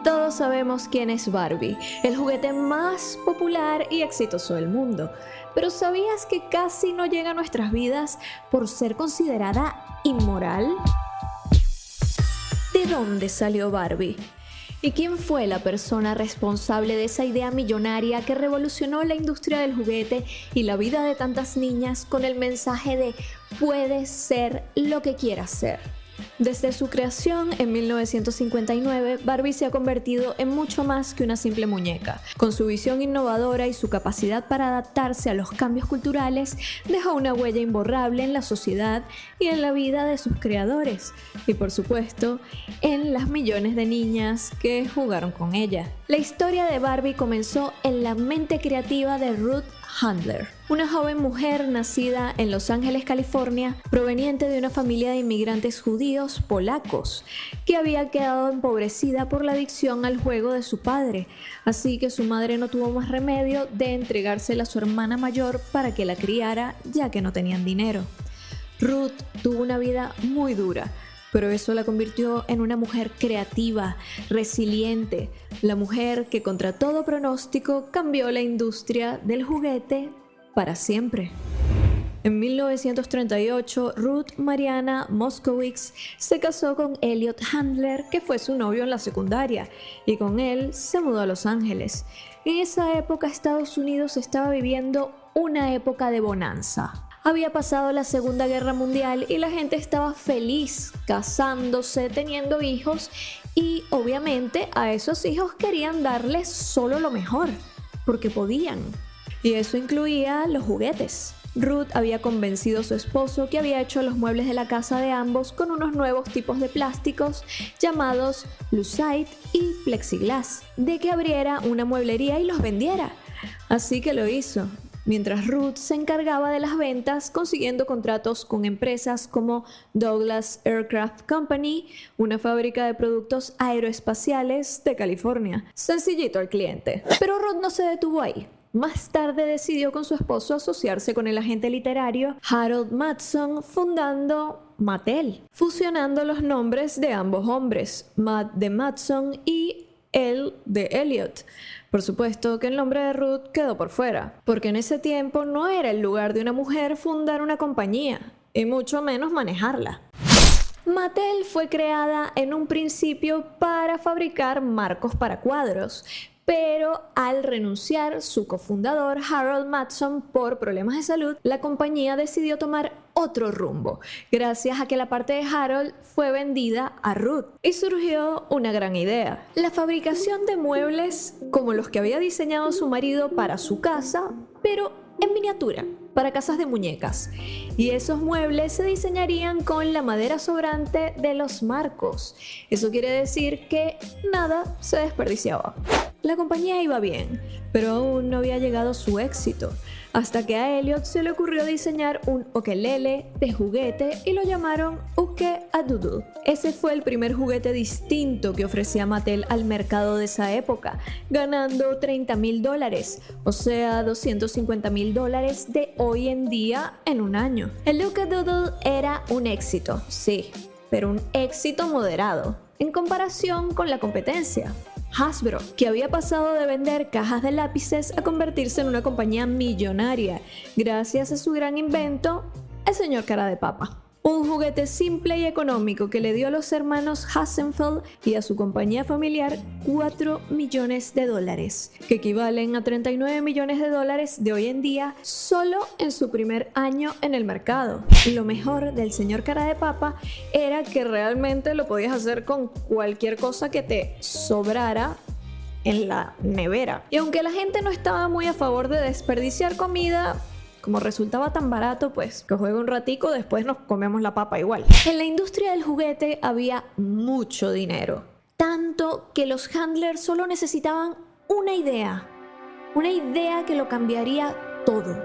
Todos sabemos quién es Barbie, el juguete más popular y exitoso del mundo. Pero ¿sabías que casi no llega a nuestras vidas por ser considerada inmoral? ¿De dónde salió Barbie? ¿Y quién fue la persona responsable de esa idea millonaria que revolucionó la industria del juguete y la vida de tantas niñas con el mensaje de puedes ser lo que quieras ser? Desde su creación en 1959, Barbie se ha convertido en mucho más que una simple muñeca. Con su visión innovadora y su capacidad para adaptarse a los cambios culturales, dejó una huella imborrable en la sociedad y en la vida de sus creadores. Y por supuesto, en las millones de niñas que jugaron con ella. La historia de Barbie comenzó en la mente creativa de Ruth Handler, una joven mujer nacida en Los Ángeles, California, proveniente de una familia de inmigrantes judíos polacos, que había quedado empobrecida por la adicción al juego de su padre, así que su madre no tuvo más remedio de entregársela a su hermana mayor para que la criara, ya que no tenían dinero. Ruth tuvo una vida muy dura, pero eso la convirtió en una mujer creativa, resiliente, la mujer que contra todo pronóstico cambió la industria del juguete para siempre. En 1938, Ruth Mariana Moskowitz se casó con Elliot Handler, que fue su novio en la secundaria, y con él se mudó a Los Ángeles. En esa época, Estados Unidos estaba viviendo una época de bonanza. Había pasado la Segunda Guerra Mundial y la gente estaba feliz, casándose, teniendo hijos y obviamente a esos hijos querían darles solo lo mejor, porque podían. Y eso incluía los juguetes. Ruth había convencido a su esposo, que había hecho los muebles de la casa de ambos con unos nuevos tipos de plásticos llamados Lucite y Plexiglas, de que abriera una mueblería y los vendiera. Así que lo hizo. Mientras Ruth se encargaba de las ventas, consiguiendo contratos con empresas como Douglas Aircraft Company, una fábrica de productos aeroespaciales de California. Sencillito al cliente. Pero Ruth no se detuvo ahí. Más tarde decidió con su esposo asociarse con el agente literario Harold Matson, fundando Mattel, fusionando los nombres de ambos hombres, Matt de Matson y el de Elliot. Por supuesto que el nombre de Ruth quedó por fuera, porque en ese tiempo no era el lugar de una mujer fundar una compañía, y mucho menos manejarla. Mattel fue creada en un principio para fabricar marcos para cuadros, pero al renunciar su cofundador Harold Matson por problemas de salud, la compañía decidió tomar otro rumbo, gracias a que la parte de Harold fue vendida a Ruth. Y surgió una gran idea: la fabricación de muebles como los que había diseñado su marido para su casa, pero en miniatura, para casas de muñecas. Y esos muebles se diseñarían con la madera sobrante de los marcos. Eso quiere decir que nada se desperdiciaba. La compañía iba bien, pero aún no había llegado su éxito, hasta que a Elliot se le ocurrió diseñar un ukelele de juguete y lo llamaron Uke-A-Doodle. Ese fue el primer juguete distinto que ofrecía Mattel al mercado de esa época, ganando $30,000, o sea, $250,000 de hoy en día en un año. El Uke-A-Doodle era un éxito, sí, pero un éxito moderado, en comparación con la competencia. Hasbro, que había pasado de vender cajas de lápices a convertirse en una compañía millonaria, gracias a su gran invento, el señor cara de papa. Un juguete simple y económico que le dio a los hermanos Hassenfeld y a su compañía familiar $4 millones, que equivalen a $39 millones de hoy en día, solo en su primer año en el mercado. Lo mejor del señor cara de papa era que realmente lo podías hacer con cualquier cosa que te sobrara en la nevera. Y aunque la gente no estaba muy a favor de desperdiciar comida, como resultaba tan barato, pues que juegue un ratico, después nos comemos la papa igual. En la industria del juguete había mucho dinero, tanto que los Handlers solo necesitaban una idea que lo cambiaría todo.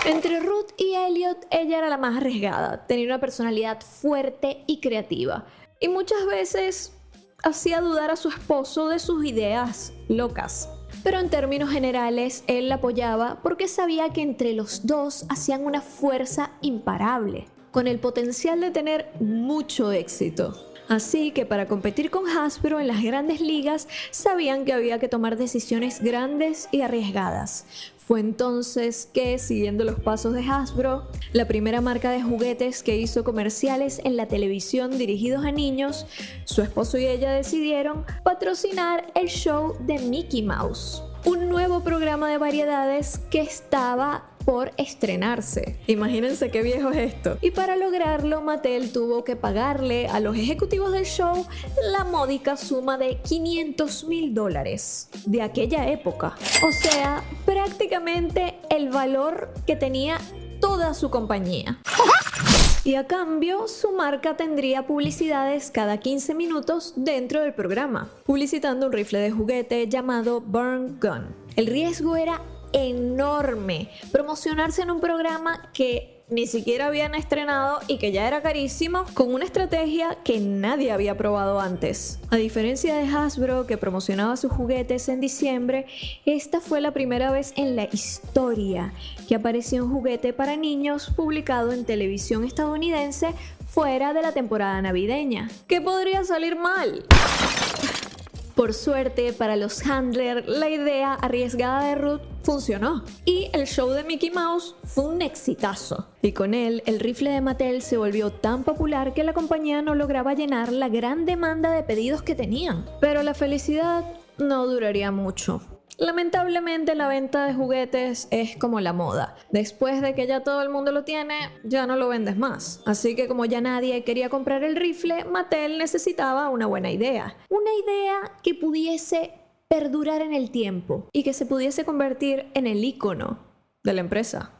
Entre Ruth y Elliot, ella era la más arriesgada, tenía una personalidad fuerte y creativa, y muchas veces hacía dudar a su esposo de sus ideas locas. Pero en términos generales, él la apoyaba porque sabía que entre los dos hacían una fuerza imparable, con el potencial de tener mucho éxito. Así que para competir con Hasbro en las grandes ligas, sabían que había que tomar decisiones grandes y arriesgadas. Fue entonces que, siguiendo los pasos de Hasbro, la primera marca de juguetes que hizo comerciales en la televisión dirigidos a niños, su esposo y ella decidieron patrocinar el show de Mickey Mouse, un nuevo programa de variedades que estaba por estrenarse. Imagínense qué viejo es esto. Y para lograrlo, Mattel tuvo que pagarle a los ejecutivos del show la módica suma de $500,000 de aquella época. O sea, prácticamente el valor que tenía toda su compañía. Y a cambio, su marca tendría publicidades cada 15 minutos dentro del programa, publicitando un rifle de juguete llamado Burn Gun. El riesgo era enorme promocionarse en un programa que ni siquiera habían estrenado y que ya era carísimo, con una estrategia que nadie había probado antes. A diferencia de Hasbro, que promocionaba sus juguetes en diciembre, esta fue la primera vez en la historia que apareció un juguete para niños publicado en televisión estadounidense fuera de la temporada navideña. ¿Qué podría salir mal? Por suerte para los Handler, la idea arriesgada de Ruth funcionó y el show de Mickey Mouse fue un exitazo. Y con él, el rifle de Mattel se volvió tan popular que la compañía no lograba llenar la gran demanda de pedidos que tenían. Pero la felicidad no duraría mucho. Lamentablemente la venta de juguetes es como la moda. Después de que ya todo el mundo lo tiene, ya no lo vendes más. Así que como ya nadie quería comprar el rifle, Mattel necesitaba una buena idea. Una idea que pudiese perdurar en el tiempo y que se pudiese convertir en el ícono de la empresa.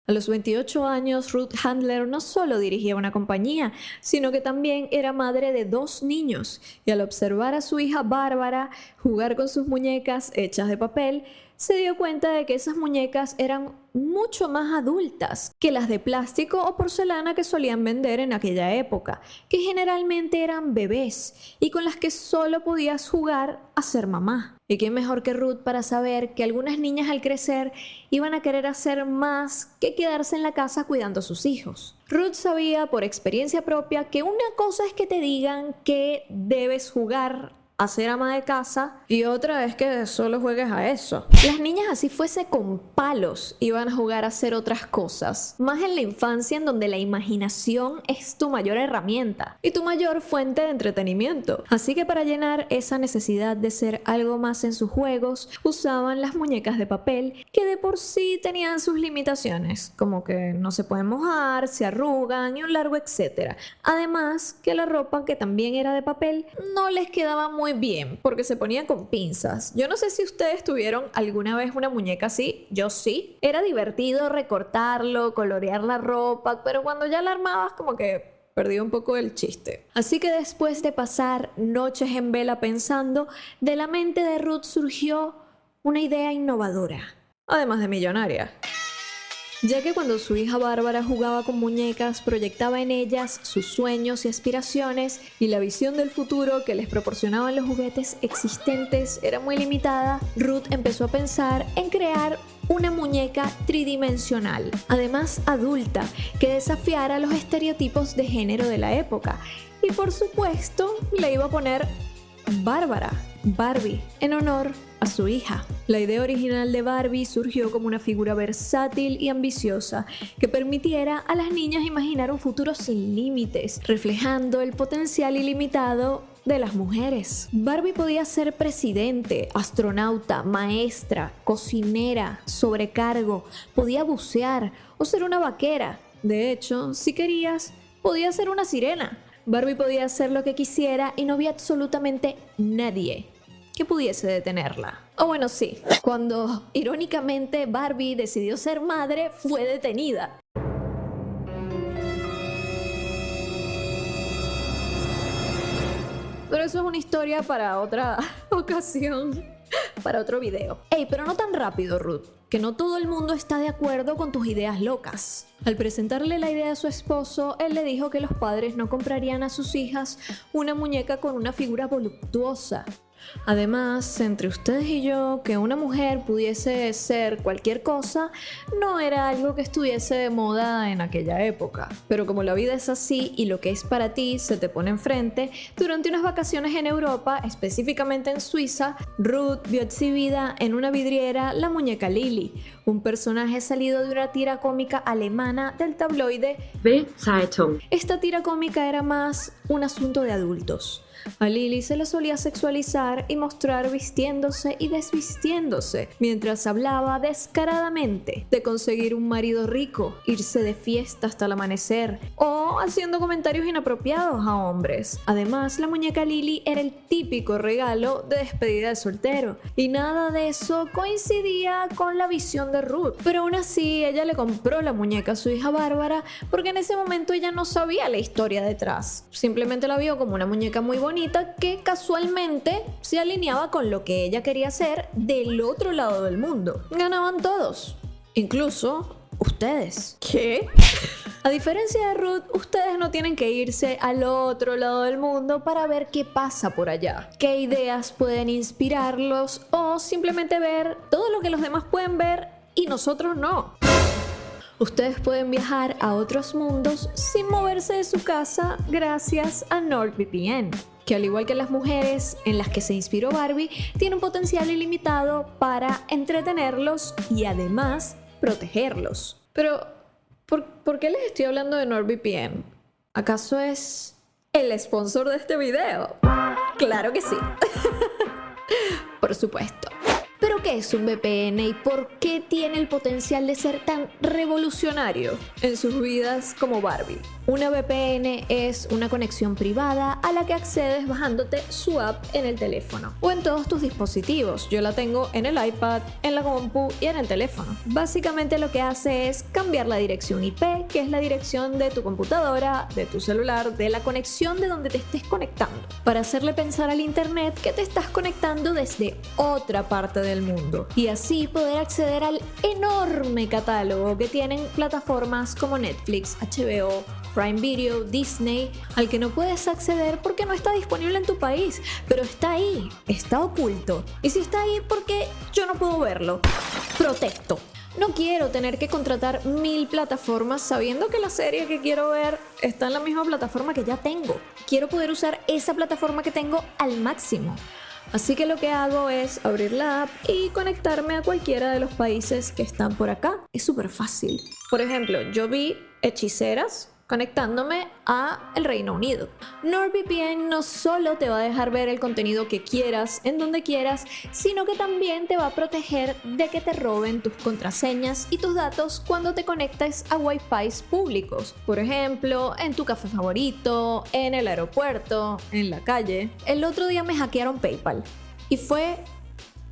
A los 28 años, Ruth Handler no solo dirigía una compañía, sino que también era madre de 2 niños, y al observar a su hija Bárbara jugar con sus muñecas hechas de papel, se dio cuenta de que esas muñecas eran mucho más adultas que las de plástico o porcelana que solían vender en aquella época, que generalmente eran bebés y con las que solo podías jugar a ser mamá. ¿Y quién mejor que Ruth para saber que algunas niñas al crecer iban a querer hacer más que quedarse en la casa cuidando a sus hijos? Ruth sabía por experiencia propia que una cosa es que te digan que debes jugar a ser ama de casa y otra es que solo juegues a eso. Las niñas, así fuese con palos, iban a jugar a hacer otras cosas, más en la infancia, en donde la imaginación es tu mayor herramienta y tu mayor fuente de entretenimiento. Así que para llenar esa necesidad de ser algo más en sus juegos, usaban las muñecas de papel, que de por sí tenían sus limitaciones, como que no se pueden mojar, se arrugan y un largo etcétera. Además que la ropa, que también era de papel, no les quedaba muy bien porque se ponían con pinzas. Yo no sé si ustedes tuvieron alguna vez una muñeca así, yo sí. Era divertido recortarlo, colorear la ropa, pero cuando ya la armabas como que perdí un poco el chiste. Así que después de pasar noches en vela pensando, de la mente de Ruth surgió una idea innovadora, además de millonaria. Ya que cuando su hija Bárbara jugaba con muñecas, proyectaba en ellas sus sueños y aspiraciones, y la visión del futuro que les proporcionaban los juguetes existentes era muy limitada, Ruth empezó a pensar en crear una muñeca tridimensional, además adulta, que desafiara los estereotipos de género de la época. Y por supuesto, le iba a poner Bárbara, Barbie, en honor a su hija. La idea original de Barbie surgió como una figura versátil y ambiciosa que permitiera a las niñas imaginar un futuro sin límites, reflejando el potencial ilimitado de las mujeres. Barbie podía ser presidente, astronauta, maestra, cocinera, sobrecargo, podía bucear o ser una vaquera. De hecho, si querías, podía ser una sirena. Barbie podía hacer lo que quisiera y no había absolutamente nadie que pudiese detenerla. O bueno, sí, cuando irónicamente Barbie decidió ser madre, fue detenida. Pero eso es una historia para otra ocasión, para otro video. Ey, pero no tan rápido, Ruth, que no todo el mundo está de acuerdo con tus ideas locas. Al presentarle la idea a su esposo, él le dijo que los padres no comprarían a sus hijas una muñeca con una figura voluptuosa, Además, entre ustedes y yo, que una mujer pudiese ser cualquier cosa no era algo que estuviese de moda en aquella época. Pero como la vida es así y lo que es para ti se te pone enfrente, durante unas vacaciones en Europa, específicamente en Suiza, Ruth vio exhibida en una vidriera la muñeca Lili, un personaje salido de una tira cómica alemana del tabloide Bild-Zeitung. Esta tira cómica era más un asunto de adultos. A Lili se le solía sexualizar y mostrar vistiéndose y desvistiéndose, mientras hablaba descaradamente de conseguir un marido rico, irse de fiesta hasta el amanecer o haciendo comentarios inapropiados a hombres. Además, la muñeca Lili era el típico regalo de despedida de soltero, y nada de eso coincidía con la visión de Ruth. Pero aún así, ella le compró la muñeca a su hija Bárbara porque en ese momento ella no sabía la historia detrás. Simplemente la vio como una muñeca muy bonita que casualmente se alineaba con lo que ella quería hacer del otro lado del mundo. Ganaban todos, incluso ustedes. ¿Qué? A diferencia de Ruth, ustedes no tienen que irse al otro lado del mundo para ver qué pasa por allá, qué ideas pueden inspirarlos o simplemente ver todo lo que los demás pueden ver y nosotros no. Ustedes pueden viajar a otros mundos sin moverse de su casa gracias a NordVPN, que al igual que las mujeres en las que se inspiró Barbie, tiene un potencial ilimitado para entretenerlos y además protegerlos. Pero, ¿por qué les estoy hablando de NordVPN? ¿Acaso es el sponsor de este video? Claro que sí. Por supuesto. ¿Pero qué es un VPN y por qué tiene el potencial de ser tan revolucionario en sus vidas como Barbie? Una VPN es una conexión privada a la que accedes bajándote su app en el teléfono o en todos tus dispositivos. Yo la tengo en el iPad, en la compu y en el teléfono. Básicamente lo que hace es cambiar la dirección IP, que es la dirección de tu computadora, de tu celular, de la conexión de donde te estés conectando, para hacerle pensar al internet que te estás conectando desde otra parte del mundo y así poder acceder al enorme catálogo que tienen plataformas como Netflix, HBO, Prime Video, Disney, al que no puedes acceder porque no está disponible en tu país, pero está ahí, está oculto. Y si está ahí, ¿por qué yo no puedo verlo? Protesto. No quiero tener que contratar 1000 plataformas sabiendo que la serie que quiero ver está en la misma plataforma que ya tengo. Quiero poder usar esa plataforma que tengo al máximo. Así que lo que hago es abrir la app y conectarme a cualquiera de los países que están por acá. Es súper fácil. Por ejemplo, yo vi Hechiceras conectándome a el Reino Unido. NordVPN no solo te va a dejar ver el contenido que quieras, en donde quieras, sino que también te va a proteger de que te roben tus contraseñas y tus datos cuando te conectes a Wi-Fi públicos. Por ejemplo, en tu café favorito, en el aeropuerto, en la calle. El otro día me hackearon PayPal y fue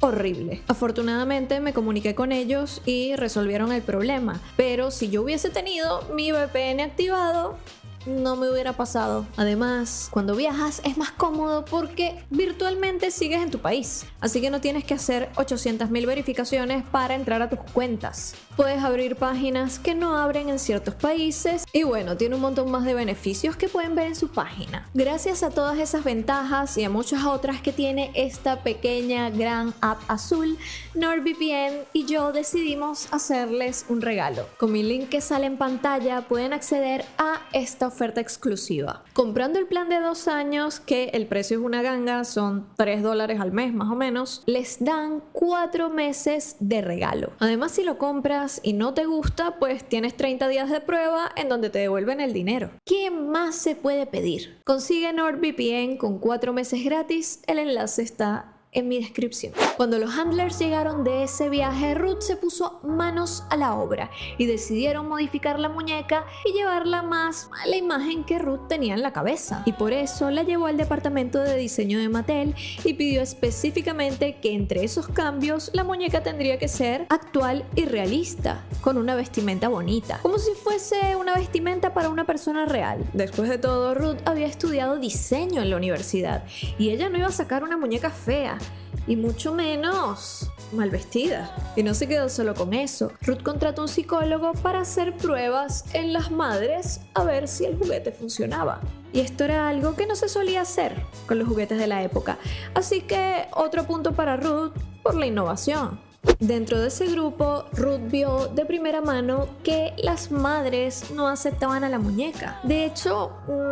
horrible. Afortunadamente me comuniqué con ellos y resolvieron el problema, pero si yo hubiese tenido mi VPN activado, no me hubiera pasado. Además, cuando viajas es más cómodo porque virtualmente sigues en tu país, así que no tienes que hacer 800.000 verificaciones para entrar a tus cuentas. Puedes abrir páginas que no abren en ciertos países y bueno, tiene un montón más de beneficios que pueden ver en su página. Gracias a todas esas ventajas y a muchas otras que tiene esta pequeña gran app azul, NordVPN y yo decidimos hacerles un regalo. Con mi link que sale en pantalla pueden acceder a esta oferta exclusiva. Comprando el plan de 2 años, que el precio es una ganga, son $3 al mes más o menos, les dan 4 meses de regalo. Además, si lo compras y no te gusta, pues tienes 30 días de prueba en donde te devuelven el dinero. ¿Qué más se puede pedir? Consigue NordVPN con 4 meses gratis, el enlace está en mi descripción. Cuando los handlers llegaron de ese viaje, Ruth se puso manos a la obra y decidieron modificar la muñeca y llevarla más a la imagen que Ruth tenía en la cabeza. Y por eso la llevó al departamento de diseño de Mattel y pidió específicamente que entre esos cambios la muñeca tendría que ser actual y realista, con una vestimenta bonita, como si fuese una vestimenta para una persona real. Después de todo, Ruth había estudiado diseño en la universidad y ella no iba a sacar una muñeca fea, y mucho menos mal vestida. Y no se quedó solo con eso. Ruth contrató un psicólogo para hacer pruebas en las madres a ver si el juguete funcionaba. y esto era algo que no se solía hacer con los juguetes de la época. Así que otro punto para Ruth por la innovación. Dentro de ese grupo, Ruth vio de primera mano que las madres no aceptaban a la muñeca. De hecho,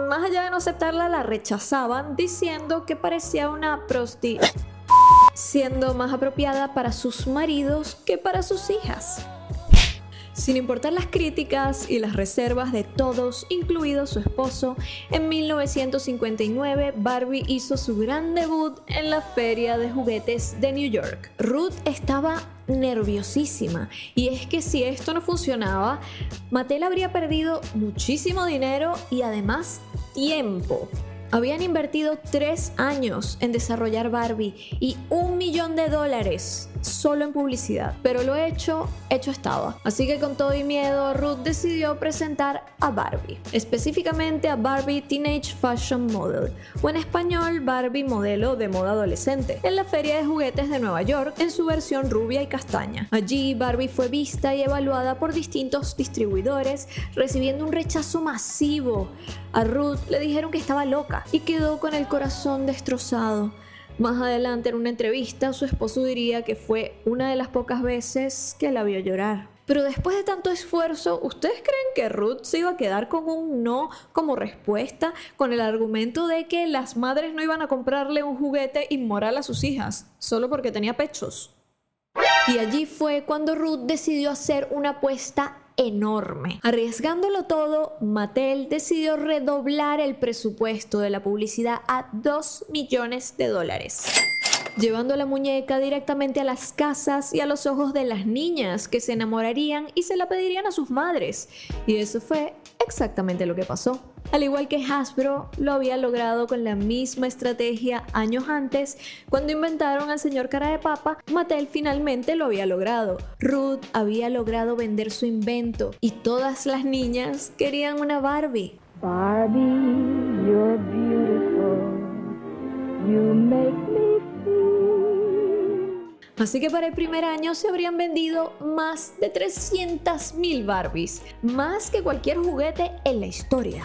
más allá de no aceptarla, la rechazaban diciendo que parecía una siendo más apropiada para sus maridos que para sus hijas. Sin importar las críticas y las reservas de todos, incluido su esposo, en 1959 Barbie hizo su gran debut en la Feria de Juguetes de New York. Ruth estaba nerviosísima, y es que si esto no funcionaba, Mattel habría perdido muchísimo dinero y además tiempo. Habían invertido 3 años en desarrollar Barbie y $1 millón solo en publicidad. Pero lo hecho estaba. Así que con todo y miedo, Ruth decidió presentar a Barbie. Específicamente a Barbie Teenage Fashion Model, o en español Barbie modelo de moda adolescente, en la Feria de Juguetes de Nueva York en su versión rubia y castaña. Allí Barbie fue vista y evaluada por distintos distribuidores, recibiendo un rechazo masivo. A Ruth le dijeron que estaba loca y quedó con el corazón destrozado. Más adelante en una entrevista, su esposo diría que fue una de las pocas veces que la vio llorar. Pero después de tanto esfuerzo, ¿ustedes creen que Ruth se iba a quedar con un no como respuesta, con el argumento de que las madres no iban a comprarle un juguete inmoral a sus hijas, solo porque tenía pechos? Y allí fue cuando Ruth decidió hacer una apuesta enorme. Arriesgándolo todo, Mattel decidió redoblar el presupuesto de la publicidad a $2 millones, llevando la muñeca directamente a las casas y a los ojos de las niñas, que se enamorarían y se la pedirían a sus madres. Y eso fue exactamente lo que pasó. Al igual que Hasbro lo había logrado con la misma estrategia años antes, cuando inventaron al señor cara de papa, Mattel finalmente lo había logrado. Ruth había logrado vender su invento y todas las niñas querían una Barbie. Barbie, you're beautiful. You make me feel. Así que para el primer año se habrían vendido más de 300.000 Barbies, más que cualquier juguete en la historia.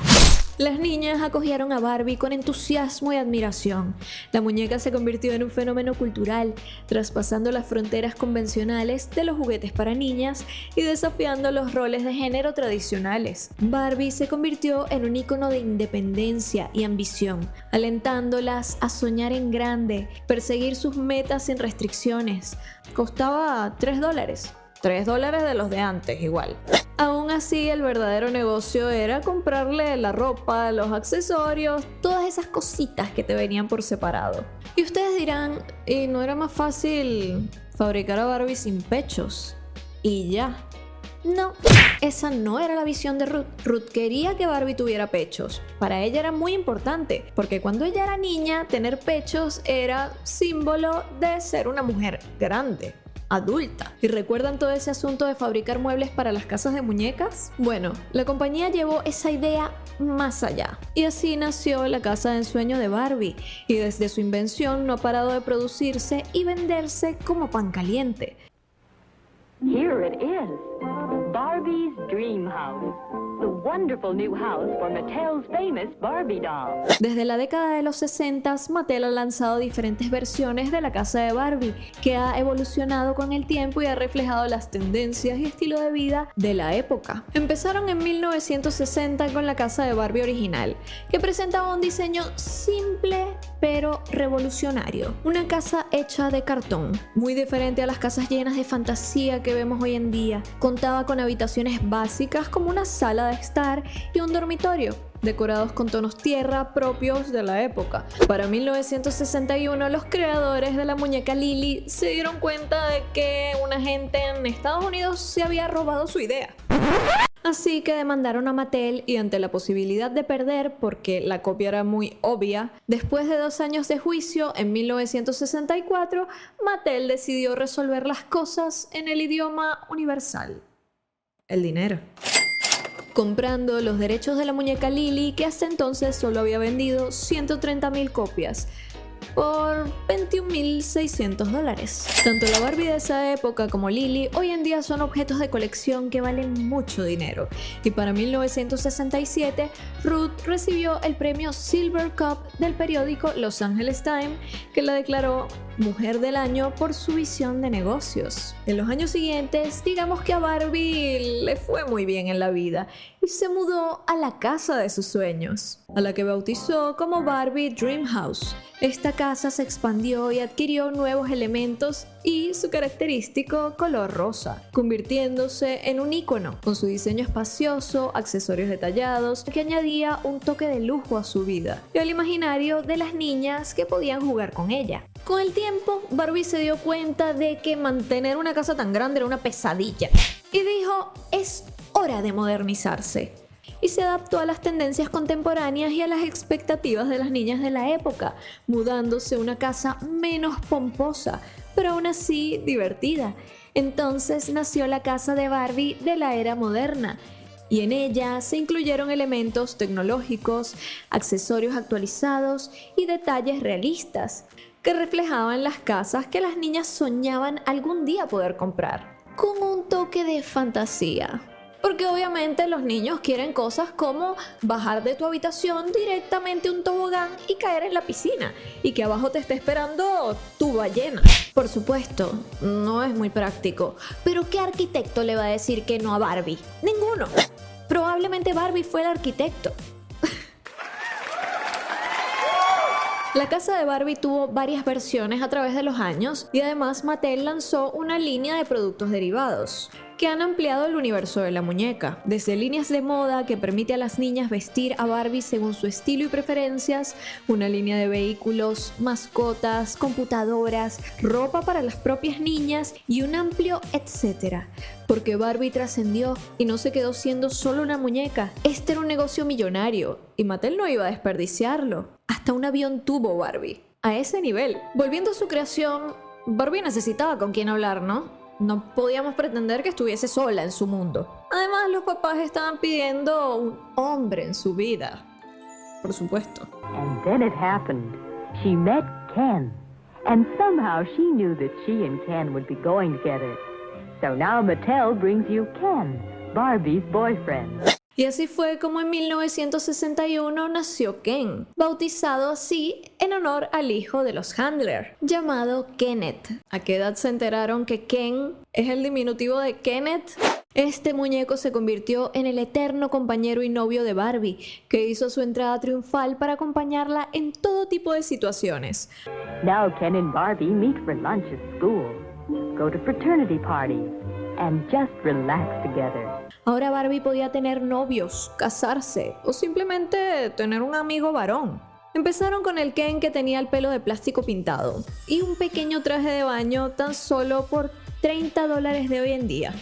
Las niñas acogieron a Barbie con entusiasmo y admiración. La muñeca se convirtió en un fenómeno cultural, traspasando las fronteras convencionales de los juguetes para niñas y desafiando los roles de género tradicionales. Barbie se convirtió en un ícono de independencia y ambición, alentándolas a soñar en grande, perseguir sus metas sin restricciones. Costaba $3. $3 de los de antes igual. Aún así, el verdadero negocio era comprarle la ropa, los accesorios, todas esas cositas que te venían por separado. Y ustedes dirán, ¿y no era más fácil fabricar a Barbie sin pechos? Y ya. No, esa no era la visión de Ruth. Ruth quería que Barbie tuviera pechos. Para ella era muy importante, porque cuando ella era niña, tener pechos era símbolo de ser una mujer grande, adulta. ¿Y recuerdan todo ese asunto de fabricar muebles para las casas de muñecas? Bueno, la compañía llevó esa idea más allá, y así nació la casa de ensueño de Barbie, y desde su invención no ha parado de producirse y venderse como pan caliente. Here it is, Barbie's Dream House, the wonderful new house for Mattel's famous Barbie doll. Desde la década de los 60, Mattel ha lanzado diferentes versiones de la casa de Barbie, que ha evolucionado con el tiempo y ha reflejado las tendencias y estilo de vida de la época. Empezaron en 1960 con la casa de Barbie original, que presentaba un diseño simple pero revolucionario. Una casa hecha de cartón, muy diferente a las casas llenas de fantasía que vemos hoy en día. Contaba con habitaciones básicas como una sala de estar y un dormitorio, decorados con tonos tierra propios de la época. Para 1961, los creadores de la muñeca Lily se dieron cuenta de que una gente en Estados Unidos se había robado su idea. Así que demandaron a Mattel, y ante la posibilidad de perder porque la copia era muy obvia, después de 2 años de juicio, en 1964, Mattel decidió resolver las cosas en el idioma universal: el dinero. Comprando los derechos de la muñeca Lily, que hasta entonces solo había vendido 130.000 copias. por $21.600. Tanto la Barbie de esa época como Lily hoy en día son objetos de colección que valen mucho dinero. Y para 1967, Ruth recibió el premio Silver Cup del periódico Los Angeles Times, que la declaró Mujer del Año por su visión de negocios. En los años siguientes, digamos que a Barbie le fue muy bien en la vida y se mudó a la casa de sus sueños, a la que bautizó como Barbie Dream House. Esta casa se expandió y adquirió nuevos elementos y su característico color rosa, convirtiéndose en un ícono con su diseño espacioso, accesorios detallados, que añadía un toque de lujo a su vida y al imaginario de las niñas que podían jugar con ella. Con el tiempo, Barbie se dio cuenta de que mantener una casa tan grande era una pesadilla y dijo, es hora de modernizarse. Y se adaptó a las tendencias contemporáneas y a las expectativas de las niñas de la época, mudándose a una casa menos pomposa, pero aún así divertida. Entonces nació la casa de Barbie de la era moderna, y en ella se incluyeron elementos tecnológicos, accesorios actualizados y detalles realistas, que reflejaban las casas que las niñas soñaban algún día poder comprar, con un toque de fantasía. Porque obviamente los niños quieren cosas como bajar de tu habitación directamente a un tobogán y caer en la piscina, y que abajo te esté esperando tu ballena. Por supuesto, no es muy práctico, pero ¿qué arquitecto le va a decir que no a Barbie? Ninguno. Probablemente Barbie fue el arquitecto. La casa de Barbie tuvo varias versiones a través de los años y además Mattel lanzó una línea de productos derivados que han ampliado el universo de la muñeca, desde líneas de moda que permite a las niñas vestir a Barbie según su estilo y preferencias, una línea de vehículos, mascotas, computadoras, ropa para las propias niñas y un amplio etcétera. Porque Barbie trascendió y no se quedó siendo solo una muñeca. Este era un negocio millonario y Mattel no iba a desperdiciarlo. Hasta un avión tuvo Barbie. A ese nivel. Volviendo a su creación, Barbie necesitaba con quién hablar, ¿no? No podíamos pretender que estuviese sola en su mundo. Además, los papás estaban pidiendo un hombre en su vida. Por supuesto. And then it happened. She met Ken. And somehow she knew that she and Ken would be going together. So now Mattel brings you Ken, Barbie's boyfriend. Y así fue como en 1961 nació Ken, bautizado así en honor al hijo de los Handler, llamado Kenneth. ¿A qué edad se enteraron que Ken es el diminutivo de Kenneth? Este muñeco se convirtió en el eterno compañero y novio de Barbie, que hizo su entrada triunfal para acompañarla en todo tipo de situaciones. Now Ken and Barbie meet for lunch at school, go to fraternity parties, and just relax together. Ahora Barbie podía tener novios, casarse o simplemente tener un amigo varón. Empezaron con el Ken que tenía el pelo de plástico pintado y un pequeño traje de baño tan solo por $30 de hoy en día.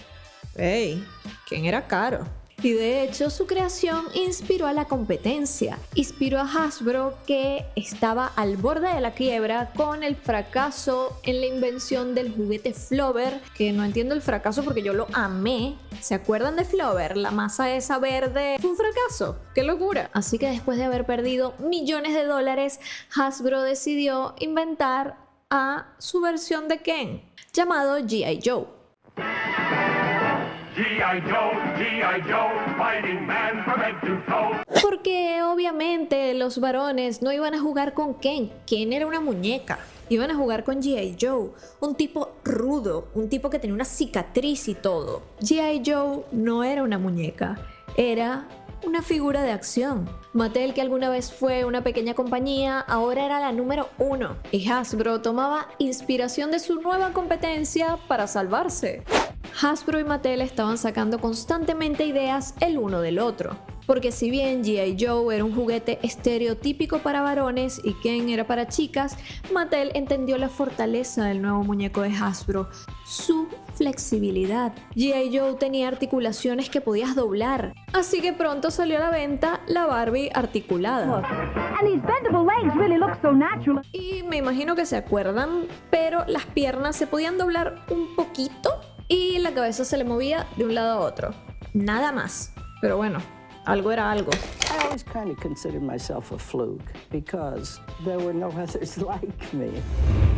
¡Ey! Ken era caro. Y de hecho su creación inspiró a la competencia, inspiró a Hasbro, que estaba al borde de la quiebra con el fracaso en la invención del juguete Flover, que no entiendo el fracaso porque yo lo amé. ¿Se acuerdan de Flover? La masa esa verde fue un fracaso, ¡qué locura! Así que después de haber perdido millones de dólares, Hasbro decidió inventar a su versión de Ken, llamado G.I. Joe. G.I. Joe, G.I. Joe, fighting man from head to toe. Porque obviamente los varones no iban a jugar con Ken. Ken era una muñeca. Iban a jugar con G.I. Joe, un tipo rudo, un tipo que tenía una cicatriz y todo. G.I. Joe no era una muñeca, era una figura de acción. Mattel, que alguna vez fue una pequeña compañía, ahora era la número 1. Y Hasbro tomaba inspiración de su nueva competencia para salvarse. Hasbro y Mattel estaban sacando constantemente ideas el uno del otro. Porque si bien G.I. Joe era un juguete estereotípico para varones y Ken era para chicas, Mattel entendió la fortaleza del nuevo muñeco de Hasbro, su flexibilidad. G.I. Joe tenía articulaciones que podías doblar, así que pronto salió a la venta la Barbie articulada. And these bendable legs really look so natural. Y me imagino que se acuerdan, pero las piernas se podían doblar un poquito y la cabeza se le movía de un lado a otro. Nada más, pero bueno. Algo era algo. I always kind of considered myself a fluke because there were no others like me.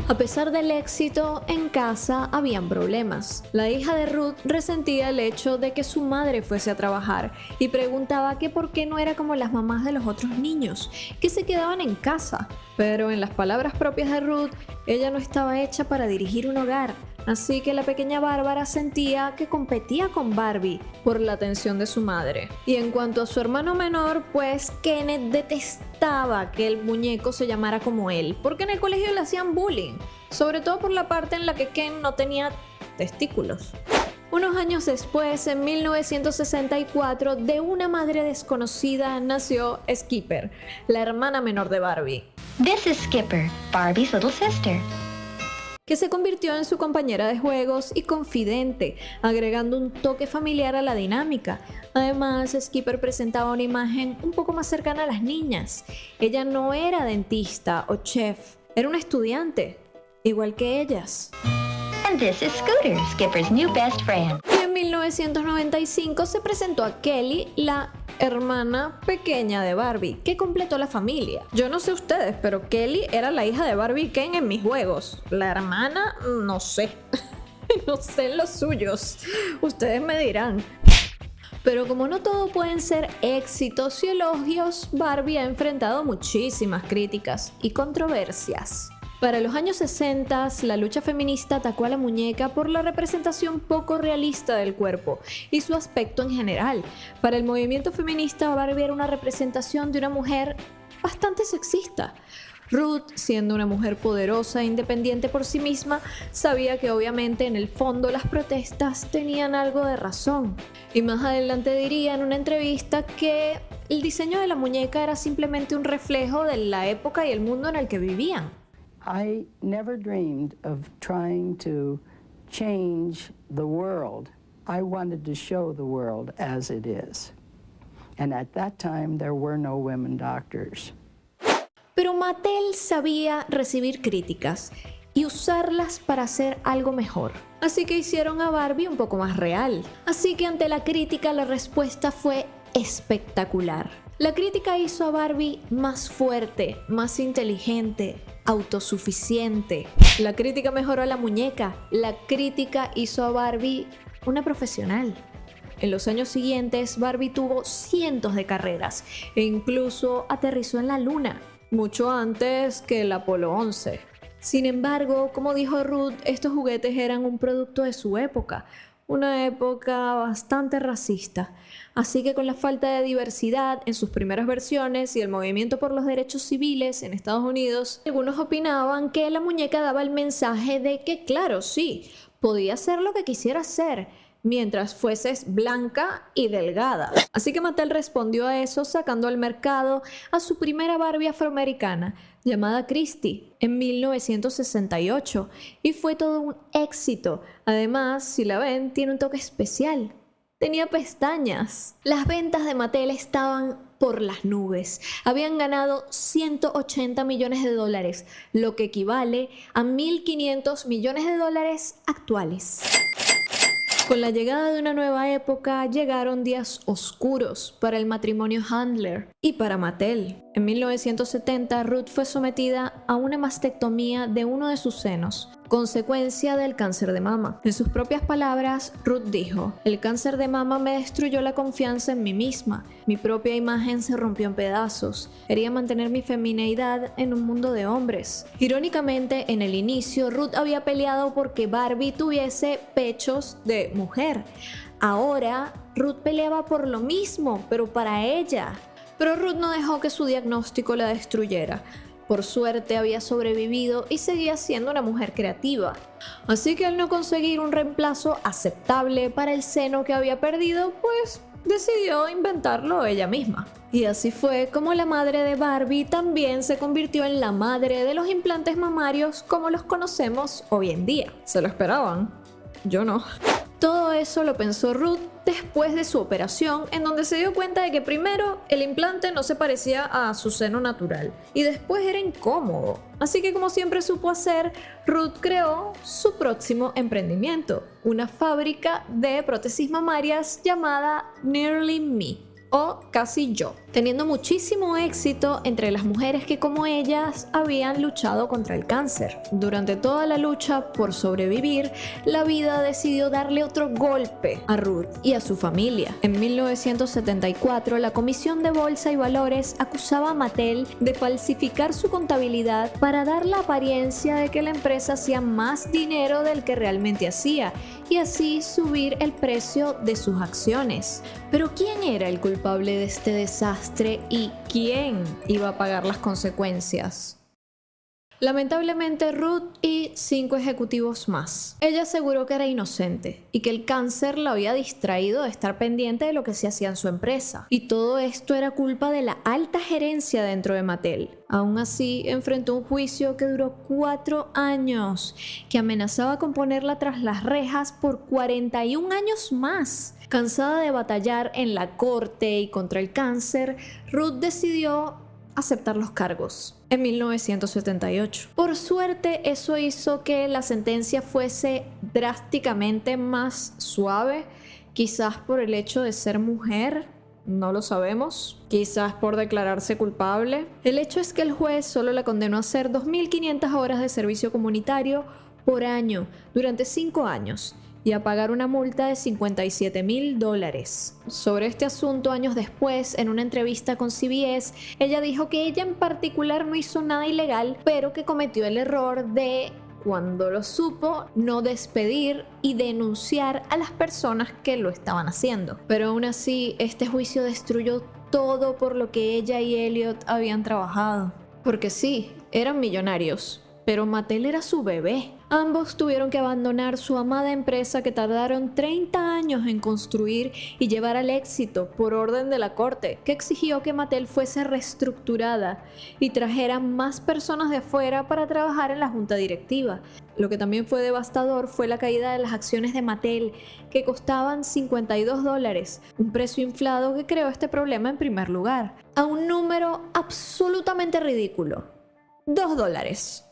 A pesar del éxito, en casa habían problemas. La hija de Ruth resentía el hecho de que su madre fuese a trabajar y preguntaba que por qué no era como las mamás de los otros niños, que se quedaban en casa. Pero en las palabras propias de Ruth, ella no estaba hecha para dirigir un hogar. Así que la pequeña Bárbara sentía que competía con Barbie por la atención de su madre. Y en cuanto a su hermano menor, pues Kenneth detestaba que el muñeco se llamara como él, porque en el colegio le hacían bullying, sobre todo por la parte en la que Ken no tenía testículos. Unos años después, en 1964, de una madre desconocida nació Skipper, la hermana menor de Barbie. This is Skipper, Barbie's little sister. Que se convirtió en su compañera de juegos y confidente, agregando un toque familiar a la dinámica. Además, Skipper presentaba una imagen un poco más cercana a las niñas. Ella no era dentista o chef, era una estudiante, igual que ellas. And this is Scooter, Skipper's new best friend. Y en 1995 se presentó a Kelly, la hermana pequeña de Barbie, que completó la familia. Yo no sé ustedes, pero Kelly era la hija de Barbie y Ken en mis juegos. La hermana, no sé. No sé los suyos. Ustedes me dirán. Pero como no todo pueden ser éxitos y elogios, Barbie ha enfrentado muchísimas críticas y controversias. Para los años 60, la lucha feminista atacó a la muñeca por la representación poco realista del cuerpo y su aspecto en general. Para el movimiento feminista, Barbie era una representación de una mujer bastante sexista. Ruth, siendo una mujer poderosa e independiente por sí misma, sabía que obviamente en el fondo las protestas tenían algo de razón. Y más adelante diría en una entrevista que el diseño de la muñeca era simplemente un reflejo de la época y el mundo en el que vivían. I never dreamed of trying to change the world. I wanted to show the world as it is. And at that time, there were no women doctors. Pero Mattel sabía recibir críticas y usarlas para hacer algo mejor. Así que hicieron a Barbie un poco más real. Así que ante la crítica la respuesta fue espectacular. La crítica hizo a Barbie más fuerte, más inteligente, autosuficiente. La crítica mejoró a la muñeca. La crítica hizo a Barbie una profesional. En los años siguientes, Barbie tuvo cientos de carreras e incluso aterrizó en la Luna, mucho antes que el Apolo 11. Sin embargo, como dijo Ruth, estos juguetes eran un producto de su época, una época bastante racista. Así que con la falta de diversidad en sus primeras versiones y el movimiento por los derechos civiles en Estados Unidos, algunos opinaban que la muñeca daba el mensaje de que, claro, sí, podía hacer lo que quisiera hacer, mientras fueses blanca y delgada. Así que Mattel respondió a eso sacando al mercado a su primera Barbie afroamericana, llamada Christy, en 1968, y fue todo un éxito. Además, si la ven, tiene un toque especial. Tenía pestañas. Las ventas de Mattel estaban por las nubes. Habían ganado $180 millones, lo que equivale a $1.500 millones actuales. Con la llegada de una nueva época llegaron días oscuros para el matrimonio Handler y para Mattel. En 1970, Ruth fue sometida a una mastectomía de uno de sus senos, consecuencia del cáncer de mama. En sus propias palabras, Ruth dijo: "El cáncer de mama me destruyó la confianza en mí misma. Mi propia imagen se rompió en pedazos. Quería mantener mi femineidad en un mundo de hombres". Irónicamente, en el inicio, Ruth había peleado porque Barbie tuviese pechos de mujer. Ahora, Ruth peleaba por lo mismo, pero para ella. Pero Ruth no dejó que su diagnóstico la destruyera. Por suerte había sobrevivido y seguía siendo una mujer creativa. Así que al no conseguir un reemplazo aceptable para el seno que había perdido, pues decidió inventarlo ella misma. Y así fue como la madre de Barbie también se convirtió en la madre de los implantes mamarios como los conocemos hoy en día. ¿Se lo esperaban? Yo no. Todo eso lo pensó Ruth después de su operación, en donde se dio cuenta de que primero el implante no se parecía a su seno natural y después era incómodo. Así que, como siempre supo hacer, Ruth creó su próximo emprendimiento, una fábrica de prótesis mamarias llamada Nearly Me. o casi yo, teniendo muchísimo éxito entre las mujeres que como ellas habían luchado contra el cáncer. Durante toda la lucha por sobrevivir, la vida decidió darle otro golpe a Ruth y a su familia. En 1974, la Comisión de Bolsa y Valores acusaba a Mattel de falsificar su contabilidad para dar la apariencia de que la empresa hacía más dinero del que realmente hacía y así subir el precio de sus acciones. Pero ¿quién era el culpable de este desastre y quién iba a pagar las consecuencias? Lamentablemente, Ruth y 5 ejecutivos más. Ella aseguró que era inocente y que el cáncer la había distraído de estar pendiente de lo que se hacía en su empresa. Y todo esto era culpa de la alta gerencia dentro de Mattel. Aún así, enfrentó un juicio que duró 4 años, que amenazaba con ponerla tras las rejas por 41 años más. Cansada de batallar en la corte y contra el cáncer, Ruth decidió aceptar los cargos en 1978. Por suerte, eso hizo que la sentencia fuese drásticamente más suave, quizás por el hecho de ser mujer, no lo sabemos, quizás por declararse culpable. El hecho es que el juez solo la condenó a hacer 2.500 horas de servicio comunitario por año durante 5 años y a pagar una multa de $57,000. Sobre este asunto, años después, en una entrevista con CBS, ella dijo que ella en particular no hizo nada ilegal, pero que cometió el error de, cuando lo supo, no despedir y denunciar a las personas que lo estaban haciendo. Pero aún así, este juicio destruyó todo por lo que ella y Elliot habían trabajado. Porque sí, eran millonarios, pero Mattel era su bebé. Ambos tuvieron que abandonar su amada empresa que tardaron 30 años en construir y llevar al éxito por orden de la corte, que exigió que Mattel fuese reestructurada y trajera más personas de afuera para trabajar en la junta directiva. Lo que también fue devastador fue la caída de las acciones de Mattel, que costaban $52, un precio inflado que creó este problema en primer lugar, a un número absolutamente ridículo: $2.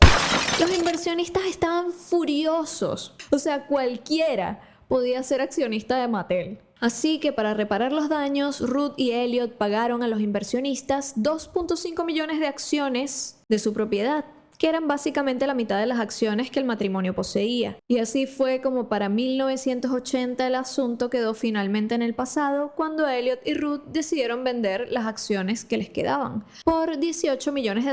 Los inversionistas estaban furiosos, o sea, cualquiera podía ser accionista de Mattel. Así que para reparar los daños, Ruth y Elliot pagaron a los inversionistas 2.5 millones de acciones de su propiedad, que eran básicamente la mitad de las acciones que el matrimonio poseía. Y así fue como para 1980 el asunto quedó finalmente en el pasado, cuando Elliot y Ruth decidieron vender las acciones que les quedaban por $18 millones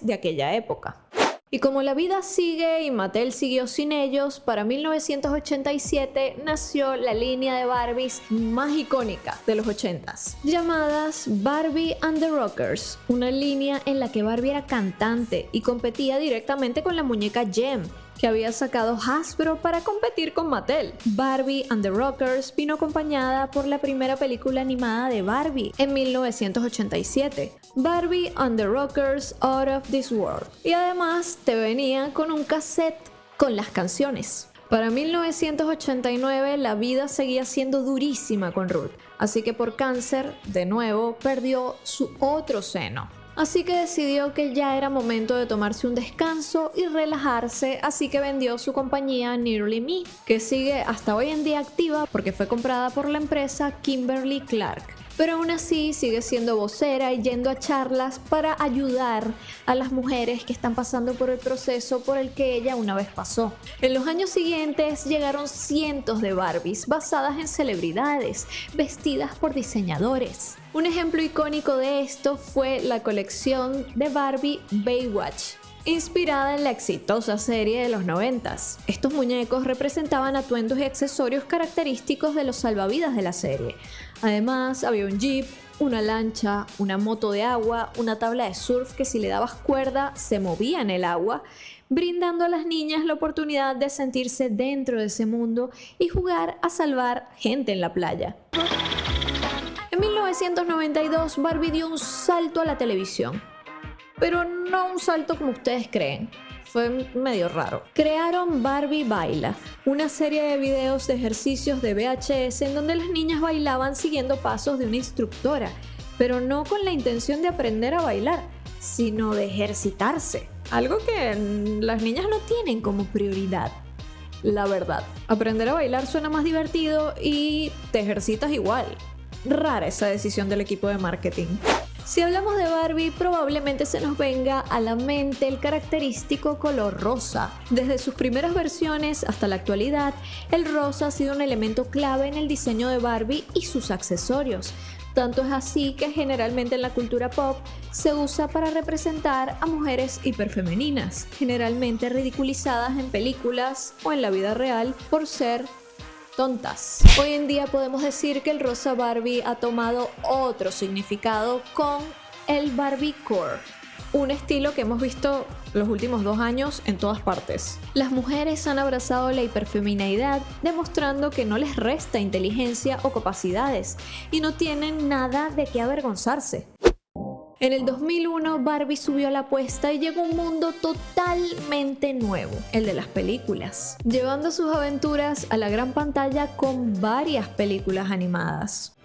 de aquella época. Y como la vida sigue y Mattel siguió sin ellos, para 1987 nació la línea de Barbies más icónica de los 80s, llamadas Barbie and the Rockers, una línea en la que Barbie era cantante y competía directamente con la muñeca Jem, que había sacado Hasbro para competir con Mattel. Barbie and the Rockers vino acompañada por la primera película animada de Barbie en 1987, Barbie and the Rockers Out of This World, y además te venía con un cassette con las canciones. Para 1989 la vida seguía siendo durísima con Ruth, así que por cáncer, de nuevo, perdió su otro seno. Así que decidió que ya era momento de tomarse un descanso y relajarse, así que vendió su compañía Nearly Me, que sigue hasta hoy en día activa porque fue comprada por la empresa Kimberly-Clark. Pero aún así sigue siendo vocera y yendo a charlas para ayudar a las mujeres que están pasando por el proceso por el que ella una vez pasó. En los años siguientes llegaron cientos de Barbies basadas en celebridades, vestidas por diseñadores. Un ejemplo icónico de esto fue la colección de Barbie Baywatch, inspirada en la exitosa serie de los 90s. Estos muñecos representaban atuendos y accesorios característicos de los salvavidas de la serie. Además, había un jeep, una lancha, una moto de agua, una tabla de surf que si le dabas cuerda se movía en el agua, brindando a las niñas la oportunidad de sentirse dentro de ese mundo y jugar a salvar gente en la playa. En 1992, Barbie dio un salto a la televisión, pero no un salto como ustedes creen. Fue medio raro. Crearon Barbie Baila, una serie de videos de ejercicios de VHS en donde las niñas bailaban siguiendo pasos de una instructora, pero no con la intención de aprender a bailar, sino de ejercitarse, algo que las niñas no tienen como prioridad. La verdad, aprender a bailar suena más divertido y te ejercitas igual. rara esa decisión del equipo de marketing. Si hablamos de Barbie, probablemente se nos venga a la mente el característico color rosa. Desde sus primeras versiones hasta la actualidad, el rosa ha sido un elemento clave en el diseño de Barbie y sus accesorios. Tanto es así que generalmente en la cultura pop se usa para representar a mujeres hiperfemeninas, generalmente ridiculizadas en películas o en la vida real por ser tontas. Hoy en día podemos decir que el rosa Barbie ha tomado otro significado con el Barbiecore, un estilo que hemos visto los últimos 2 años en todas partes. Las mujeres han abrazado la hiperfemineidad, demostrando que no les resta inteligencia o capacidades y no tienen nada de qué avergonzarse. En el 2001, Barbie subió la apuesta y llegó a un mundo totalmente nuevo, el de las películas, llevando sus aventuras a la gran pantalla con varias películas animadas.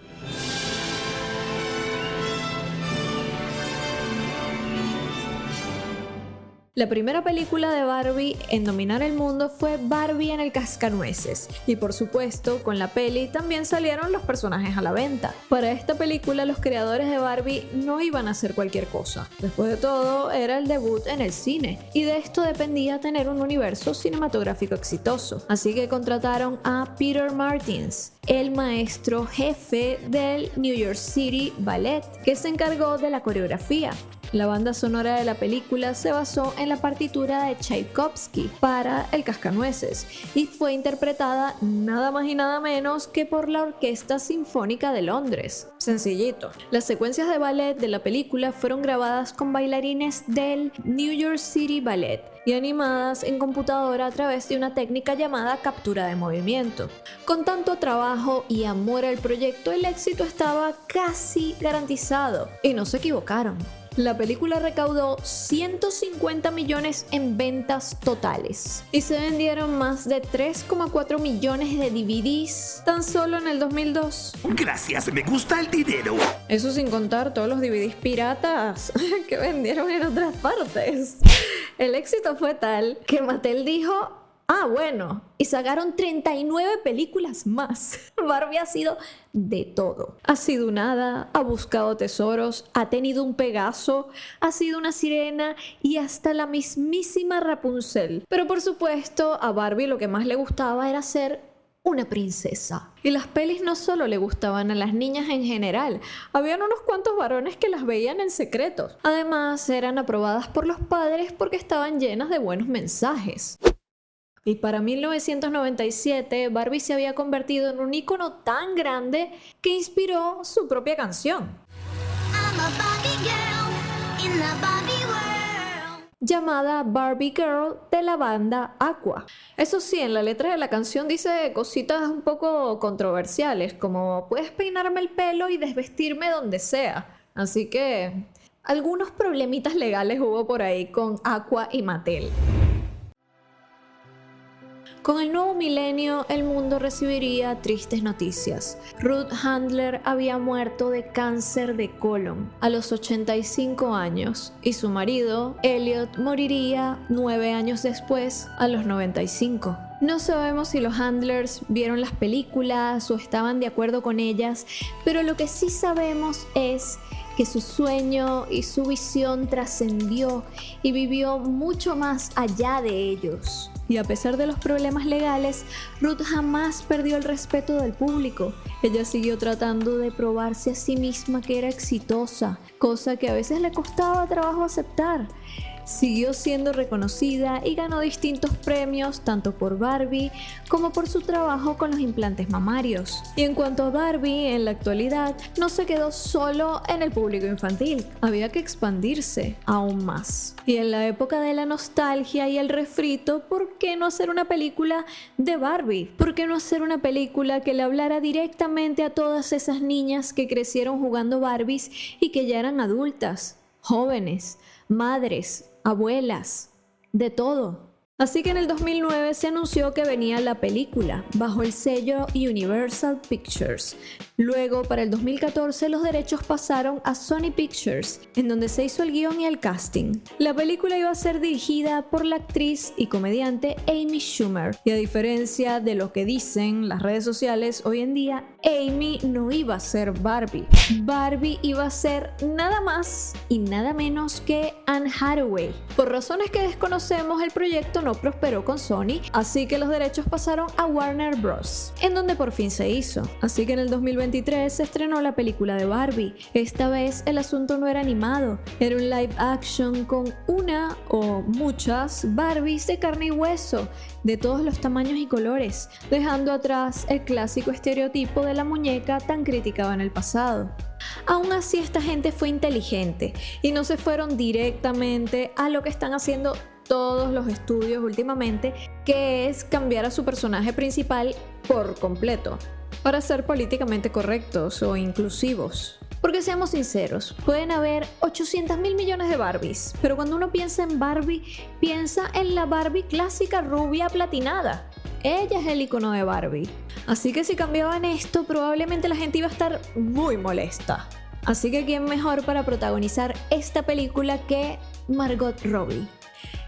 La primera película de Barbie en dominar el mundo fue Barbie en el Cascanueces, y por supuesto con la peli también salieron los personajes a la venta. Para esta película los creadores de Barbie no iban a hacer cualquier cosa. Después de todo era el debut en el cine, y de esto dependía tener un universo cinematográfico exitoso. Así que contrataron a Peter Martins, el maestro jefe del New York City Ballet, que se encargó de la coreografía. La banda sonora de la película se basó en la partitura de Tchaikovsky para El Cascanueces y fue interpretada nada más y nada menos que por la Orquesta Sinfónica de Londres. Sencillito. Las secuencias de ballet de la película fueron grabadas con bailarines del New York City Ballet y animadas en computadora a través de una técnica llamada captura de movimiento. Con tanto trabajo y amor al proyecto, el éxito estaba casi garantizado y no se equivocaron. La película recaudó 150 millones en ventas totales y se vendieron más de 3,4 millones de DVDs tan solo en el 2002. Gracias, me gusta el dinero. Eso sin contar todos los DVDs piratas que vendieron en otras partes. El éxito fue tal que Mattel dijo: bueno, y sacaron 39 películas más. Barbie ha sido de todo. Ha sido un hada, ha buscado tesoros, ha tenido un Pegaso, ha sido una sirena y hasta la mismísima Rapunzel. Pero por supuesto, a Barbie lo que más le gustaba era ser una princesa. Y las pelis no solo le gustaban a las niñas en general, habían unos cuantos varones que las veían en secreto. Además, eran aprobadas por los padres porque estaban llenas de buenos mensajes. Y para 1997, Barbie se había convertido en un ícono tan grande que inspiró su propia canción, llamada Barbie Girl, de la banda Aqua. Eso sí, en la letra de la canción dice cositas un poco controversiales, como puedes peinarme el pelo y desvestirme donde sea. Así que algunos problemitas legales hubo por ahí con Aqua y Mattel. Con el nuevo milenio, el mundo recibiría tristes noticias. Ruth Handler había muerto de cáncer de colon a los 85 años y su marido, Elliot, moriría 9 años después, a los 95. No sabemos si los Handlers vieron las películas o estaban de acuerdo con ellas, pero lo que sí sabemos es que su sueño y su visión trascendió y vivió mucho más allá de ellos. Y a pesar de los problemas legales, Ruth jamás perdió el respeto del público. Ella siguió tratando de probarse a sí misma que era exitosa, cosa que a veces le costaba trabajo aceptar. Siguió siendo reconocida y ganó distintos premios tanto por Barbie como por su trabajo con los implantes mamarios. Y en cuanto a Barbie, en la actualidad no se quedó solo en el público infantil, había que expandirse aún más. Y en la época de la nostalgia y el refrito, ¿por qué no hacer una película de Barbie? ¿Por qué no hacer una película que le hablara directamente a todas esas niñas que crecieron jugando Barbies y que ya eran adultas, jóvenes, madres, abuelas, de todo? Así que en el 2009 se anunció que venía la película, bajo el sello Universal Pictures. Luego, para el 2014, los derechos pasaron a Sony Pictures, en donde se hizo el guión y el casting. La película iba a ser dirigida por la actriz y comediante Amy Schumer, y a diferencia de lo que dicen las redes sociales hoy en día, Amy no iba a ser Barbie. Barbie iba a ser nada más y nada menos que Anne Hathaway. Por razones que desconocemos, el proyecto no prosperó con Sony, así que los derechos pasaron a Warner Bros., en donde por fin se hizo. Así que en el 2023 se estrenó la película de Barbie. Esta vez el asunto no era animado, era un live action con una o muchas Barbies de carne y hueso, de todos los tamaños y colores, dejando atrás el clásico estereotipo de la muñeca tan criticado en el pasado. Aún así, esta gente fue inteligente y no se fueron directamente a lo que están haciendo todos los estudios últimamente, que es cambiar a su personaje principal por completo, para ser políticamente correctos o inclusivos. Porque seamos sinceros, pueden haber 800.000 millones de Barbies, pero cuando uno piensa en Barbie, piensa en la Barbie clásica rubia platinada. Ella es el icono de Barbie. Así que si cambiaban esto, probablemente la gente iba a estar muy molesta. Así que ¿quién mejor para protagonizar esta película que Margot Robbie?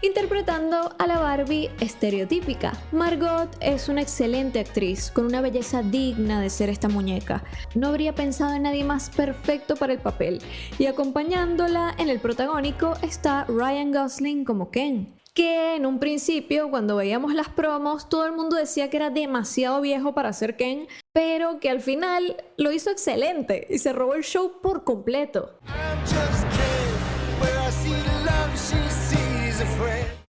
Interpretando a la Barbie estereotípica. Margot es una excelente actriz, con una belleza digna de ser esta muñeca. No habría pensado en nadie más perfecto para el papel, y acompañándola en el protagónico está Ryan Gosling como Ken, que en un principio, cuando veíamos las promos, todo el mundo decía que era demasiado viejo para ser Ken, pero que al final lo hizo excelente y se robó el show por completo.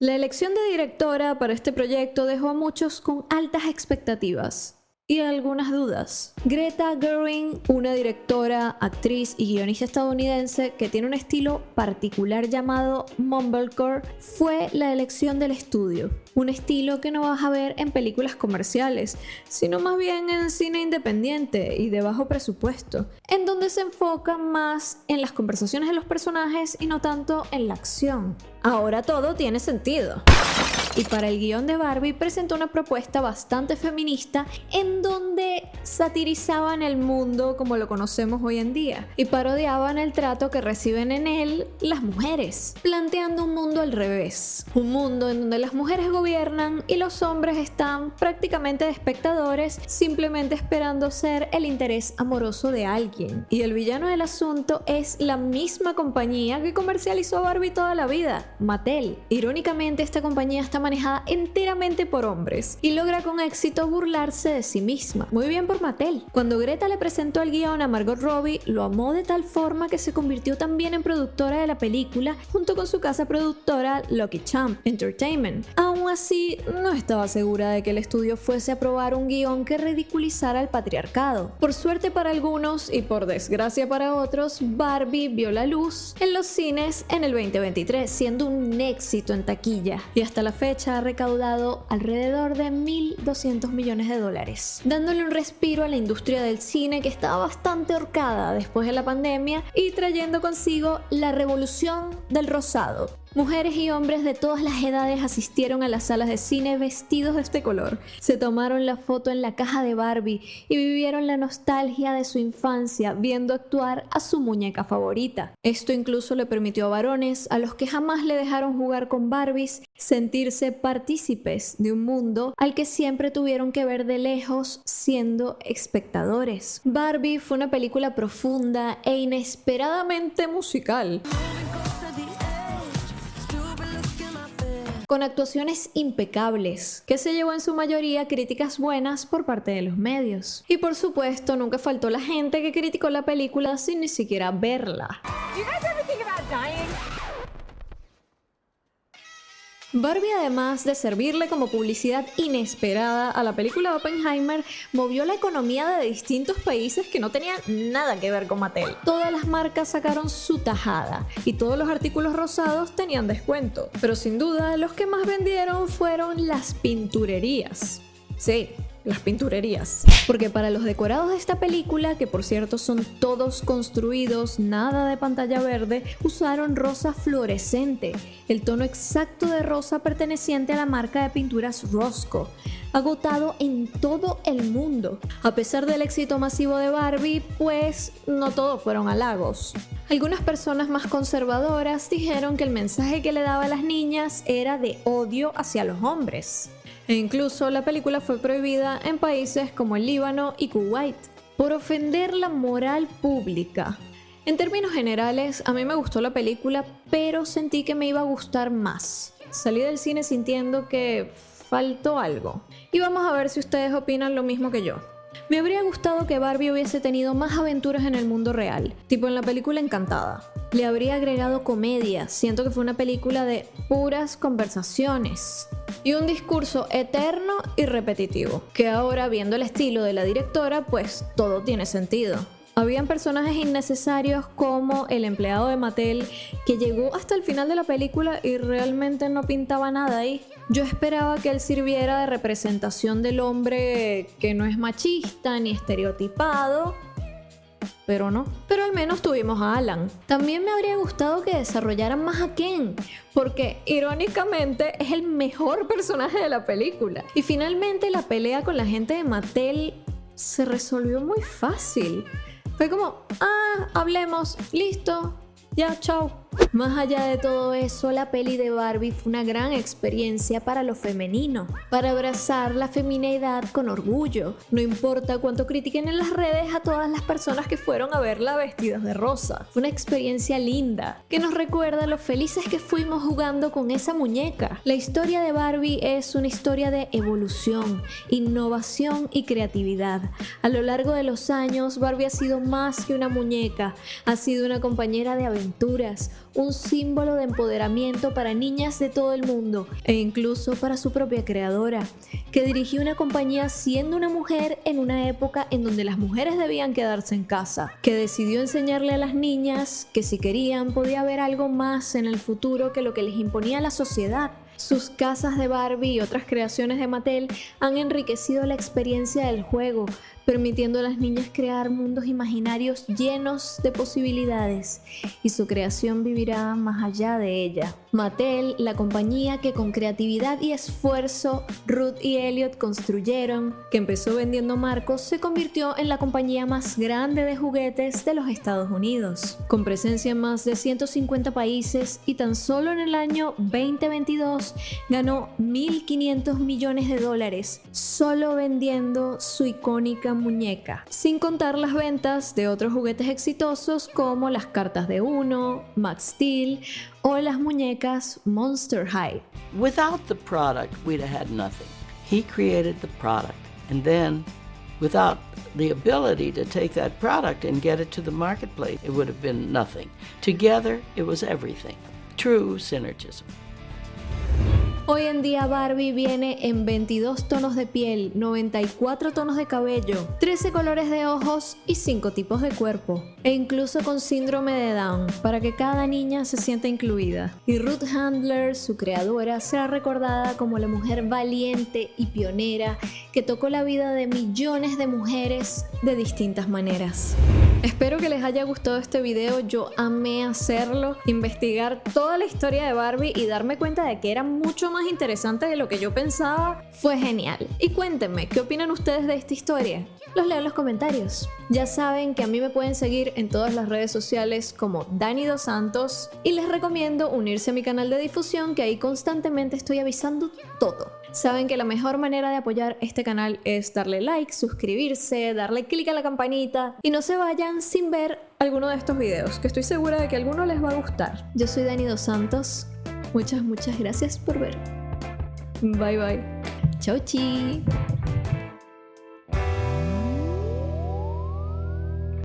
La elección de directora para este proyecto dejó a muchos con altas expectativas y algunas dudas. Greta Gerwig, una directora, actriz y guionista estadounidense que tiene un estilo particular llamado mumblecore, fue la elección del estudio. Un estilo que no vas a ver en películas comerciales, sino más bien en cine independiente y de bajo presupuesto, en donde se enfoca más en las conversaciones de los personajes y no tanto en la acción. Ahora todo tiene sentido. Y para el guión de Barbie presentó una propuesta bastante feminista en donde satirizaban el mundo como lo conocemos hoy en día y parodiaban el trato que reciben en él las mujeres, planteando un mundo al revés, un mundo en donde las mujeres gobiernan y los hombres están prácticamente de espectadores, simplemente esperando ser el interés amoroso de alguien. Y el villano del asunto es la misma compañía que comercializó Barbie toda la vida, Mattel. Irónicamente, esta compañía está manejada enteramente por hombres y logra con éxito burlarse de sí misma. Muy bien por Mattel. Cuando Greta le presentó el guión a Margot Robbie, lo amó de tal forma que se convirtió también en productora de la película junto con su casa productora Lucky Charms Entertainment. Aún así, no estaba segura de que el estudio fuese a aprobar un guión que ridiculizara el patriarcado. Por suerte para algunos y por desgracia para otros, Barbie vio la luz en los cines en el 2023, siendo un éxito en taquilla, y hasta la fecha ha recaudado alrededor de $1.200 millones, dándole un respiro a la industria del cine que estaba bastante ahorcada después de la pandemia y trayendo consigo la revolución del rosado. Mujeres y hombres de todas las edades asistieron a las salas de cine vestidos de este color, se tomaron la foto en la caja de Barbie y vivieron la nostalgia de su infancia viendo actuar a su muñeca favorita. Esto incluso le permitió a varones, a los que jamás le dejaron jugar con Barbies, sentirse partícipes de un mundo al que siempre tuvieron que ver de lejos siendo espectadores. Barbie fue una película profunda e inesperadamente musical, con actuaciones impecables, que se llevó en su mayoría críticas buenas por parte de los medios. Y por supuesto, nunca faltó la gente que criticó la película sin ni siquiera verla. Barbie, además de servirle como publicidad inesperada a la película Oppenheimer, movió la economía de distintos países que no tenían nada que ver con Mattel. Todas las marcas sacaron su tajada y todos los artículos rosados tenían descuento, pero sin duda los que más vendieron fueron las pinturerías. Sí, las pinturerías. Porque para los decorados de esta película, que por cierto son todos construidos, nada de pantalla verde, usaron rosa fluorescente, el tono exacto de rosa perteneciente a la marca de pinturas Rosco, agotado en todo el mundo. A pesar del éxito masivo de Barbie, pues no todo fueron halagos. Algunas personas más conservadoras dijeron que el mensaje que le daba a las niñas era de odio hacia los hombres. E incluso la película fue prohibida en países como el Líbano y Kuwait por ofender la moral pública. En términos generales, a mí me gustó la película, pero sentí que me iba a gustar más. Salí del cine sintiendo que faltó algo. Y vamos a ver si ustedes opinan lo mismo que yo. Me habría gustado que Barbie hubiese tenido más aventuras en el mundo real, tipo en la película Encantada. Le habría agregado comedia, siento que fue una película de puras conversaciones y un discurso eterno y repetitivo, que ahora viendo el estilo de la directora, pues todo tiene sentido. Habían personajes innecesarios como el empleado de Mattel que llegó hasta el final de la película y realmente no pintaba nada ahí. Yo esperaba que él sirviera de representación del hombre que no es machista ni estereotipado, pero no. Pero al menos tuvimos a Alan. También me habría gustado que desarrollaran más a Ken, porque irónicamente es el mejor personaje de la película. Y finalmente la pelea con la gente de Mattel se resolvió muy fácil. Fue como, hablemos, listo, ya, chao. Más allá de todo eso, la peli de Barbie fue una gran experiencia para lo femenino, para abrazar la femineidad con orgullo. No importa cuánto critiquen en las redes a todas las personas que fueron a verla vestidas de rosa. Fue una experiencia linda, que nos recuerda lo felices que fuimos jugando con esa muñeca. La historia de Barbie es una historia de evolución, innovación y creatividad. A lo largo de los años, Barbie ha sido más que una muñeca, ha sido una compañera de aventuras, un símbolo de empoderamiento para niñas de todo el mundo e incluso para su propia creadora, que dirigió una compañía siendo una mujer en una época en donde las mujeres debían quedarse en casa, que decidió enseñarle a las niñas que si querían podía haber algo más en el futuro que lo que les imponía la sociedad. Sus casas de Barbie y otras creaciones de Mattel han enriquecido la experiencia del juego, permitiendo a las niñas crear mundos imaginarios llenos de posibilidades, y su creación vivirá más allá de ella. Mattel, la compañía que con creatividad y esfuerzo Ruth y Elliot construyeron, que empezó vendiendo marcos, se convirtió en la compañía más grande de juguetes de los Estados Unidos, con presencia en más de 150 países, y tan solo en el año 2022 ganó $1.500 millones solo vendiendo su icónica muñeca, sin contar las ventas de otros juguetes exitosos como las cartas de Uno, Max Steel o las muñecas Monster High. Without the product, we'd have had nothing. He created the product, and then without the ability to take that product and get it to the marketplace, it would have been nothing. Together, it was everything. True synergism. Hoy en día Barbie viene en 22 tonos de piel, 94 tonos de cabello, 13 colores de ojos y 5 tipos de cuerpo, e incluso con síndrome de Down, para que cada niña se sienta incluida. Y Ruth Handler, su creadora, será recordada como la mujer valiente y pionera que tocó la vida de millones de mujeres de distintas maneras. Espero que les haya gustado este video, yo amé hacerlo, investigar toda la historia de Barbie y darme cuenta de que era mucho más interesante de lo que yo pensaba, fue genial. Y cuéntenme, ¿qué opinan ustedes de esta historia? Los leo en los comentarios. Ya saben que a mí me pueden seguir en todas las redes sociales como Dani Dos Santos y les recomiendo unirse a mi canal de difusión, que ahí constantemente estoy avisando todo. Saben que la mejor manera de apoyar este canal es darle like, suscribirse, darle click a la campanita y no se vayan sin ver alguno de estos videos, que estoy segura de que a alguno les va a gustar. Yo soy Dani Dos Santos, muchas gracias por ver. Bye bye. Chau chi.